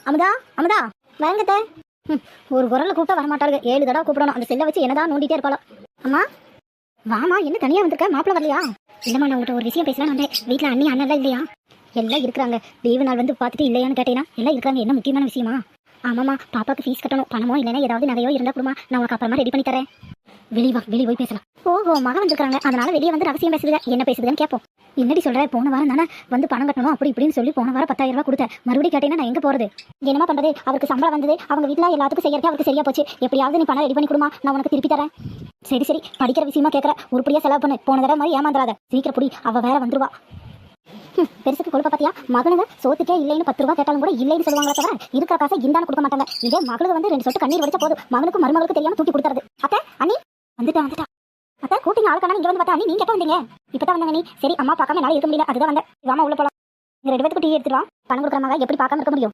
அமுதா அமுதா வாங்கத்த. ஒரு குரல்ல கூப்பிட்டா வரமாட்டாரு. 7 தடவை கூப்பிடணும். அந்த செல்லை வச்சு என்னதான் நோண்டிட்டே இருப்பாளோ. அம்மா வாமா, என்ன தனியா வந்திருக்க? மாப்பிள்ள வரலையா? இல்லம்மா, நான் உங்கள்கிட்ட ஒரு விஷயம் பேசலாம் வந்தேன். வீட்டில் அண்ணி அண்ணெல்லாம் இல்லையா? எல்லாம் இருக்கிறாங்க. லீவு நாள் வந்து பார்த்துட்டு இல்லையான்னு கேட்டீங்கன்னா எல்லாம் இருக்கிறாங்க. என்ன முக்கியமான விஷயமா? ஆமாம்மா, பாப்பாவுக்கு ஃபீஸ் கட்டணும். பணமோ இல்லைன்னா ஏதாவது நகையோ இருந்தால் கொடுமா, நான் உனக்கு அப்புறமா ரெடி பண்ணி தரேன். வெளியே போய் பேசலாம். ஓஹோ, மகன் வந்துருக்காங்க. அதனால வெளியே வந்து ரகசியம் பேசுதுங்க. என்ன பேசுதுன்னு கேட்போம். என்னடி சொல்கிறேன்? போன வாரம் தானே வந்து பணம் கட்டணும் அப்படி இப்படின்னு சொல்லி போன வாரம் 10,000 ரூபா கொடுத்தேன். மறுபடியும் கேட்டீங்கன்னா நான் எங்கே போகிறது? என்னமா பண்ணுறது? அவருக்கு சம்பளம் வந்தது. அவங்க வீட்டில் எல்லாத்துக்கும் செய்யறதுக்கு அவருக்கு சரியா போச்சு. எப்படியாவது நீ பணம் ரெடி பண்ணி கொடுமா, நான் உனக்கு திருப்பி தரேன். சரி படிக்கிற விஷயமா கேட்குற. உருப்படியாக செலவு பண்ணு. போன தடவை மாதிரி ஏமாந்துடாத. சீக்கிரம் புடி, அவள் வேற வந்துருவா. பெருசுக்கு கொழுப்ப பாத்தியா? மகனுங்க சோத்துக்கே இல்லைன்னு 10 ரூபா கேட்டாலும் கூட இல்லைன்னு சொல்லுவாங்களே தவிர இருக்கிற காசை இந்தான்னு கொடுக்க மாட்டாங்க. இதே மகளுக்கு வந்து 2 சொட்டு கண்ணீர் வடிச்சா போதும், மகனுக்கு மருமகளுக்கு தெரியாம தூக்கி கொடுத்துறது. அத்தை அண்ணி வந்துட்டா அத்தை, கூட்டிங்க ஆளுக்கான இங்க வந்து பார்த்தா அண்ணி நீங்க எப்ப வந்தீங்க? இப்பதான் வந்தாங்க நீ. சரி, அம்மா பார்க்காம என்னால இருக்க முடியல, அதுதான் வந்தேன். வாமா உள்ள போலாம். 2 பேருக்கு டீ எடுத்துட்டு வா. பணம் கொடுக்குற மகன் எப்படி பார்க்காம இருக்க முடியும்?